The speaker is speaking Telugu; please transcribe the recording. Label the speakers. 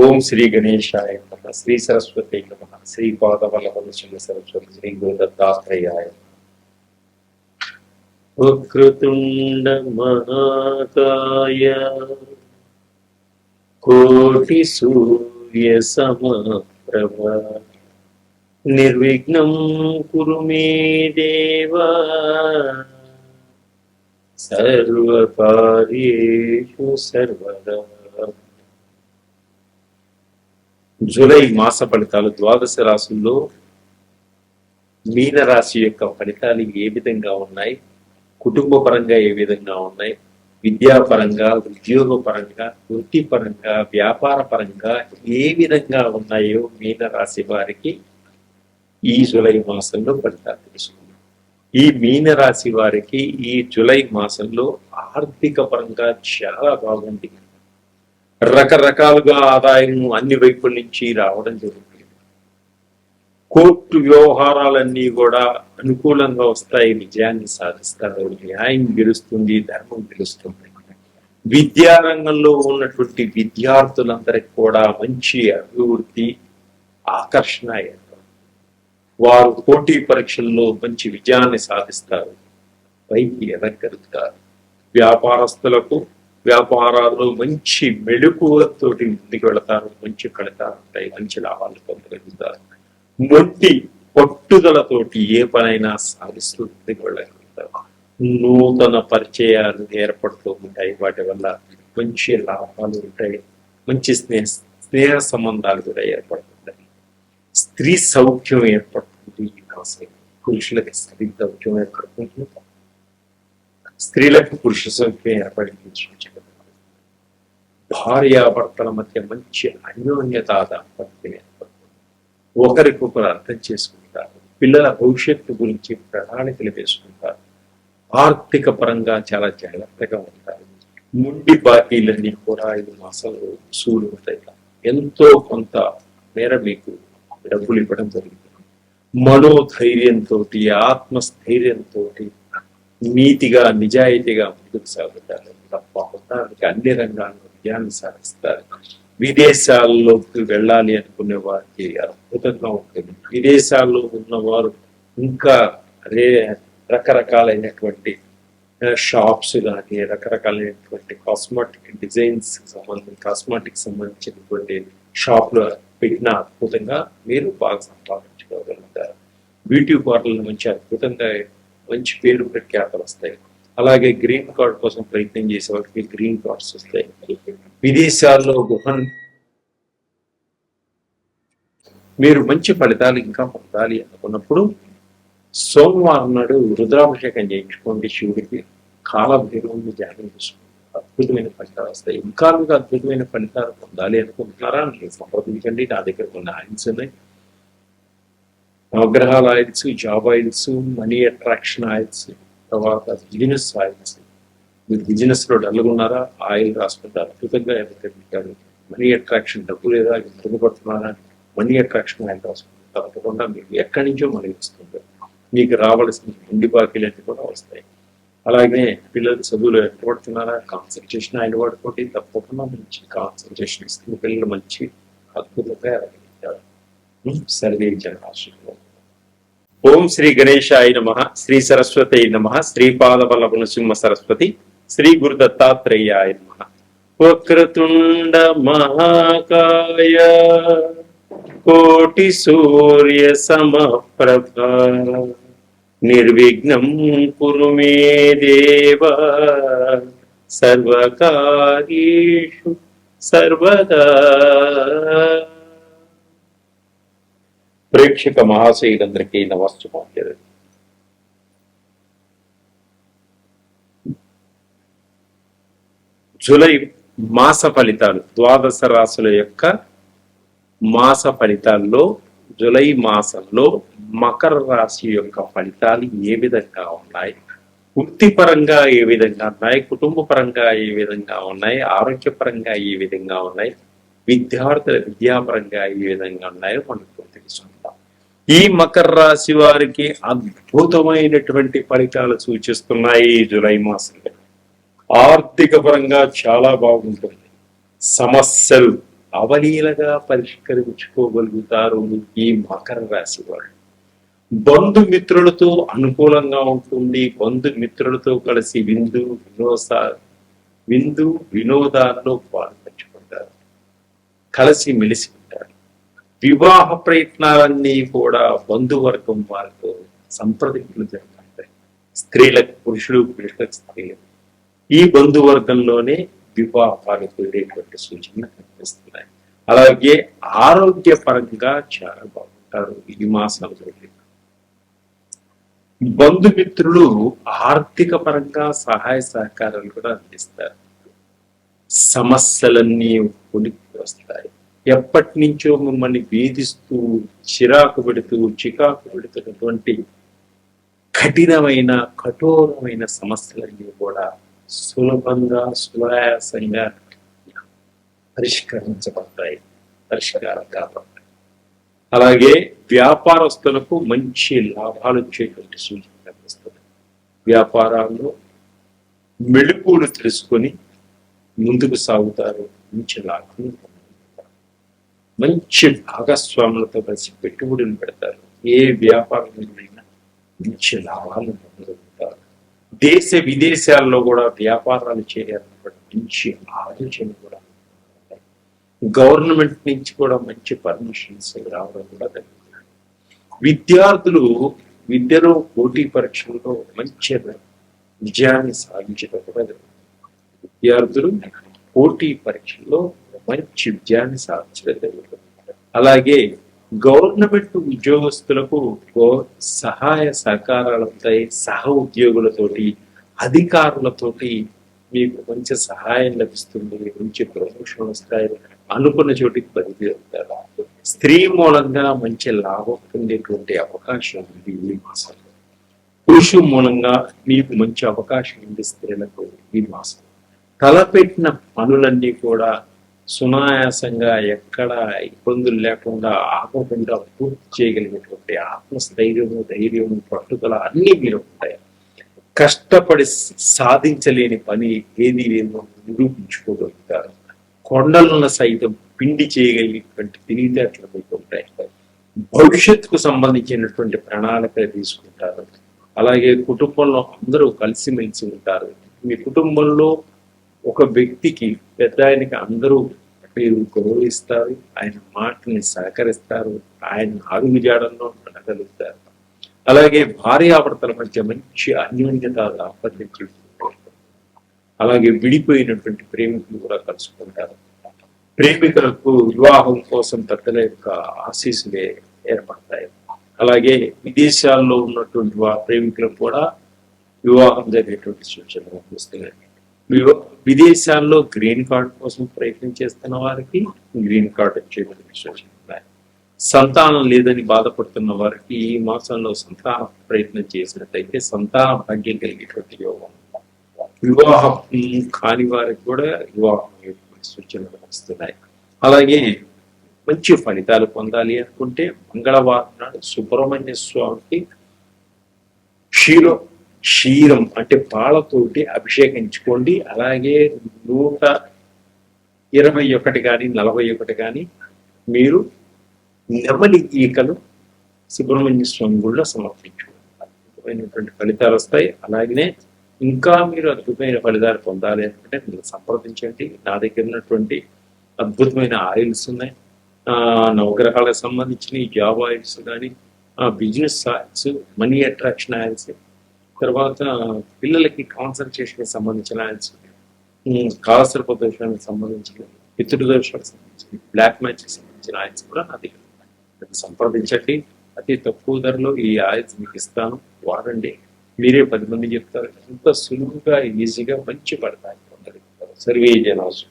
Speaker 1: ఓం శ్రీ గణేశాయ నమః, శ్రీ సరస్వతి నమః, శ్రీ పాదవల్లభ నృసింహ సరస్వతి, శ్రీ గురు దత్తాత్రేయాయ. వక్రతుండ మహాకాయ కోటి సూర్య సమప్రభ నిర్విఘ్నం కురు మే దేవా సర్వకార్యేషు సర్వదా. జూలై మాస ఫలితాలు ద్వాదశ రాశుల్లో మీన రాశి యొక్క ఫలితాలు ఏ విధంగా ఉన్నాయి, కుటుంబ పరంగా ఏ విధంగా ఉన్నాయి, విద్యాపరంగా, ఉద్యోగ పరంగా, వృత్తిపరంగా, వ్యాపార పరంగా ఏ విధంగా ఉన్నాయో మీన రాశి వారికి ఈ జూలై మాసంలో ఫలితాలు తెలుసుకున్నాం. ఈ మీన రాశి వారికి ఈ జూలై మాసంలో ఆర్థిక పరంగా చాలా బాగుంది. రకరకాలుగా ఆదాయం అన్ని వైపుల నుంచి రావడం జరుగుతుంది. కోర్టు వ్యవహారాలన్నీ కూడా అనుకూలంగా వస్తాయి, విజయాన్ని సాధిస్తారు, న్యాయం గెలుస్తుంది, ధర్మం గెలుస్తుంది. విద్యారంగంలో ఉన్నటువంటి విద్యార్థులందరికీ కూడా మంచి అభివృద్ధి, ఆకర్షణ ఏర్పడుతుంది. వారు పోటీ పరీక్షల్లో మంచి విజయాన్ని సాధిస్తారు, పైకి ఎదగలుగుతారు. వ్యాపారస్తులకు వ్యాపారాల్లో మంచి మెళుకువతోటి ముందుకు వెళతారు, మంచి ఫలితాలు ఉంటాయి, మంచి లాభాలు పొందగలుగుతారు. మొండి పట్టుదలతోటి ఏ పనైనా సాధిస్తూ ముందుకు వెళ్ళగలుగుతారు. నూతన పరిచయాలు ఏర్పడుతూ ఉంటాయి, వాటి వల్ల మంచి లాభాలు ఉంటాయి, మంచి స్నేహ సంబంధాలు కూడా ఏర్పడుతుంటాయి. స్త్రీ సౌఖ్యం ఏర్పడుతుంది. పురుషులకి స్త్రీ సౌఖ్యం ఏర్పడుతుంది, స్త్రీలకు పురుష సౌఖ్యం ఏర్పడింది. భార్యాభర్తల మధ్య మంచి అన్యోన్యత దాంపత్యం ఏర్పడుతుంది. ఒకరికొకరు అర్థం చేసుకుంటారు, పిల్లల భవిష్యత్తు గురించి ప్రణాళికలు వేసుకుంటారు, ఆర్థిక పరంగా చాలా జాగ్రత్తగా ఉంటారు. ముండి బాకీలన్నీ కూడా 5 మాసాలు వసూలు ఉంటాయి. ఎంతో కొంత మేర మీకు డబ్బులు ఇవ్వడం జరుగుతుంది. మనోధైర్యంతో, ఆత్మస్థైర్యంతో నీతిగా, నిజాయితీగా ముందుకు సాగుతారు. తప్పకుండా అన్ని రంగాల్లో విజయాన్ని సాధిస్తారు. విదేశాల్లోకి వెళ్ళాలి అనుకునే వారికి అద్భుతంగా ఉంటుంది. విదేశాల్లో ఉన్నవారు ఇంకా రకరకాలైనటువంటి షాప్స్ కానీ, రకరకాలైనటువంటి కాస్మెటిక్ సంబంధించినటువంటి షాప్లు పెట్టిన అద్భుతంగా మీరు బాగా సంపాదించుకోగలుగుతారు. బ్యూటీ పార్లర్లు మంచి అద్భుతంగా మంచి పేరు ప్రఖ్యాతలు వస్తాయి. అలాగే గ్రీన్ కార్డ్ కోసం ప్రయత్నం చేసే వాటికి గ్రీన్ కార్డ్స్ వస్తాయి. విదేశాల్లో మీరు మంచి ఫలితాలు ఇంకా పొందాలి అనుకున్నప్పుడు సోమవారం నాడు రుద్రాభిషేకం చేయించుకోండి. శివుడికి కాలభైరవుని ధ్యానం చేసుకోండి, అద్భుతమైన ఫలితాలు వస్తాయి. ఇంకా మీకు అద్భుతమైన ఫలితాలు పొందాలి అనుకుంటున్నారా, మీరు సంప్రదించండి. నా దగ్గర కొన్ని ఆయిల్స్ ఉన్నాయి. నవగ్రహాల oils, job oils, money attraction oils, తర్వాత బిజినెస్ ఆయిల్స్. మీరు బిజినెస్ లో డల్లుగున్నారా, ఆయిల్ రాసుకుంటారు, అద్భుతంగా ఎదుగుతారు. మనీ అట్రాక్షన్, డబ్బు లేదా ఇబ్బందిపడుతున్నారా, మనీ అట్రాక్షన్ ఆయిల్ రాసుకుంటారు. తప్పకుండా మీకు ఎక్కడి నుంచో మనీ వస్తుంది. మీకు రావాల్సిన ముండి బాకీలన్నీ కూడా వస్తాయి. అలాగే పిల్లలు చదువులు ఎక్కబడుతున్నారా, కాన్సన్ట్రేషన్ ఆయిల్ వాడుకోండి. తప్పకుండా మంచి కాన్సన్ట్రేషన్ ఇస్తుంది. పిల్లలు మంచి అద్భుతంగా ఎదగలుగుతారు. సర్వే జనాశులు. ఓం శ్రీ గణేశాయ నమః, శ్రీ సరస్వతి నమః, శ్రీ పాదవల్లభ నృసింహ సరస్వతి, శ్రీ గురు దత్తాత్రేయాయ నమః. వక్రతుండ మహాకాయ కోటి సూర్య సమప్రభ నిర్విఘ్నం కురు మే దేవ సర్వకార్యేషు సర్వదా. ప్రేక్షక మహాశయులందరికీ నమస్కారం. జూలై మాస ఫలితాలు, ద్వాదశ రాశుల యొక్క మాస ఫలితాల్లో జూలై మాసంలో మకర రాశి యొక్క ఫలితాలు ఏ విధంగా ఉన్నాయి, వృత్తిపరంగా ఏ విధంగా ఉన్నాయి, కుటుంబ పరంగా ఏ విధంగా ఉన్నాయి, ఆరోగ్యపరంగా ఏ విధంగా ఉన్నాయి, విద్యార్థుల విద్యాపరంగా ఏ విధంగా ఉన్నాయో మనకు తెలుసుకుంటాం. ఈ మకర రాశి వారికి అద్భుతమైనటువంటి ఫలితాలు సూచిస్తున్నాయి. ఈ జూలై మాసంలో ఆర్థిక పరంగా చాలా బాగుంటుంది. సమస్యలు అవలీలగా పరిష్కరించుకోగలుగుతారు ఈ మకర రాశి వాళ్ళు. బంధుమిత్రులతో అనుకూలంగా ఉంటుంది. బంధుమిత్రులతో కలిసి విందు వినోదాల్లో పాల్పంచుకుంటారు, కలిసి మెలిసి ఉంటారు. వివాహ ప్రయత్నాలన్నీ కూడా బంధువర్గం వారితో సంప్రదింపులు జరుగుతుంటాయి. స్త్రీలకు పురుషులు, పురుషులకు స్త్రీలకు ఈ బంధువర్గంలోనే వివాహాలు కుదిరేటువంటి సూచనలు కనిపిస్తున్నాయి. అలాగే ఆరోగ్యపరంగా చాలా బాగుంటారు ఈ మాసంలో. బంధుమిత్రులు ఆర్థిక పరంగా సహాయ సహకారాలు కూడా అందిస్తారు. సమస్యలన్నీ కొలిక్కి వస్తాయి. ఎప్పటి నుంచో మిమ్మల్ని వేధిస్తూ చికాకు పెడుతున్నటువంటి కఠోరమైన సమస్యలన్నీ కూడా సులభంగా సునాయాసంగా పరిష్కారం కాబడతాయి. అలాగే వ్యాపారస్తులకు మంచి లాభాలు వచ్చేటువంటి సూచన కనిపిస్తుంది. వ్యాపారాల్లో మెళుకువలు తెలుసుకొని ముందుకు సాగుతారు, మంచి లాభం పొందుతారు. మంచి భాగస్వాములతో కలిసి పెట్టుబడులు పెడతారు. ఏ వ్యాపారంలోనైనా మంచి లాభాలను పొందగలుగుతారు. దేశ విదేశాల్లో కూడా వ్యాపారాలు చేయాలన్నటువంటి మంచి ఆలోచన కూడా గవర్నమెంట్ నుంచి కూడా మంచి పర్మిషన్స్ రావడం కూడా జరుగుతుంది. విద్యార్థులు విద్యలో పోటీ పరీక్షల్లో మంచి విజయాన్ని సాధించడం కూడా జరుగుతుంది. విద్యార్థులు పోటీ పరీక్షల్లో మంచి విజయాన్ని సాధించడం జరుగుతుంది. అలాగే గవర్నమెంట్ ఉద్యోగస్తులకు సహాయ సహకారాలు ఉంటాయి. సహ ఉద్యోగులతోటి, అధికారులతోటి మీకు మంచి సహాయం లభిస్తుంది. మంచి ప్రమోషన్ వస్తాయి. అనుకున్న చోటికి బదిలీ అవుతారు. స్త్రీ మూలంగా మంచి లాభం పొందేటువంటి అవకాశం ఉంది ఈ మాసంలో. పురుషు మూలంగా మీకు మంచి అవకాశం ఉంది స్త్రీలకు ఈ మాసం. తలపెట్టిన పనులన్నీ కూడా సునాయాసంగా ఎక్కడ ఇబ్బందులు లేకుండా ఆగకుండా పూర్తి చేయగలిగేటువంటి ఆత్మస్థైర్యము, ధైర్యము, పట్టుదల అన్నీ మీరు ఉంటాయి. కష్టపడి సాధించలేని పని ఏది లేదో నిరూపించుకోగలుగుతారు. కొండలను సైతం పిండి చేయగలిగేటువంటి తెలివితేటలు మీకు ఉంటాయి. భవిష్యత్తుకు సంబంధించినటువంటి ప్రణాళికలు తీసుకుంటారు. అలాగే కుటుంబంలో అందరూ కలిసిమెలిసి ఉంటారు. మీ కుటుంబంలో ఒక వ్యక్తికి, పెద్ద ఆయనకి అందరూ మీరు గౌరవిస్తారు. ఆయన మాటని సహకరిస్తారు. ఆయన అడుగుజాడల్లో నడగలుగుతారు. అలాగే భార్యాభర్తల మధ్య మంచి అన్యోన్యత దాంపత్యం. అలాగే విడిపోయినటువంటి ప్రేమికులు కూడా కలుసుకుంటారు. ప్రేమికులకు వివాహం కోసం పెద్దల యొక్క ఆశీస్సులే ఏర్పడతాయి. అలాగే విదేశాల్లో ఉన్నటువంటి ప్రేమికులకు కూడా వివాహం జరిగేటువంటి సూచనలు కనిపిస్తున్నాయి. విదేశాల్లో గ్రీన్ కార్డ్ కోసం ప్రయత్నం చేస్తున్న వారికి గ్రీన్ కార్డ్ వచ్చేటువంటి సూచనలు ఉన్నాయి. సంతానం లేదని బాధపడుతున్న వారికి ఈ మాసంలో సంతాన ప్రయత్నం చేసినట్లయితే సంతాన భాగ్యం కలిగేటువంటి యోగం. వివాహం కాని వారికి కూడా వివాహం సూచనలు వస్తున్నాయి. అలాగే మంచి ఫలితాలు పొందాలి అనుకుంటే మంగళవారం నాడు సుబ్రహ్మణ్య స్వామికి క్షీరం అంటే పాలతోటి అభిషేకించుకోండి. అలాగే 121 కానీ 41 కానీ మీరు నెమలి ఈకలు సుబ్రహ్మణ్య స్వామి గుడిలో సమర్పించుకోండి. అద్భుతమైనటువంటి ఫలితాలు వస్తాయి. అలాగనే ఇంకా మీరు అద్భుతమైన ఫలితాలు పొందాలి అనుకుంటే మీరు సంప్రదించండి. నా దగ్గర ఉన్నటువంటి అద్భుతమైన ఆయిల్స్ ఉన్నాయి. నవగ్రహాలకు సంబంధించిన జాబ్ ఆయిల్స్ కానీ, business oils, money attraction oils, తర్వాత పిల్లలకి కాన్సన్ట్రేషన్కి సంబంధించిన ఆయిల్స్, కాలసర్ప దోషానికి సంబంధించిన, పితృదోషాలకు సంబంధించిన, బ్లాక్ మ్యాజిక్ సంబంధించిన ఆయిల్స్ కూడా నా దగ్గర సంప్రదించండి. అతి తక్కువ ధరలో ఈ ఆయిల్స్ మీకు ఇస్తాను, వాడండి. మీరే 10 మంది చెప్తారు. ఎంత సులువుగా ఈజీగా మంచి పడతాయి. సర్వే జనాసు.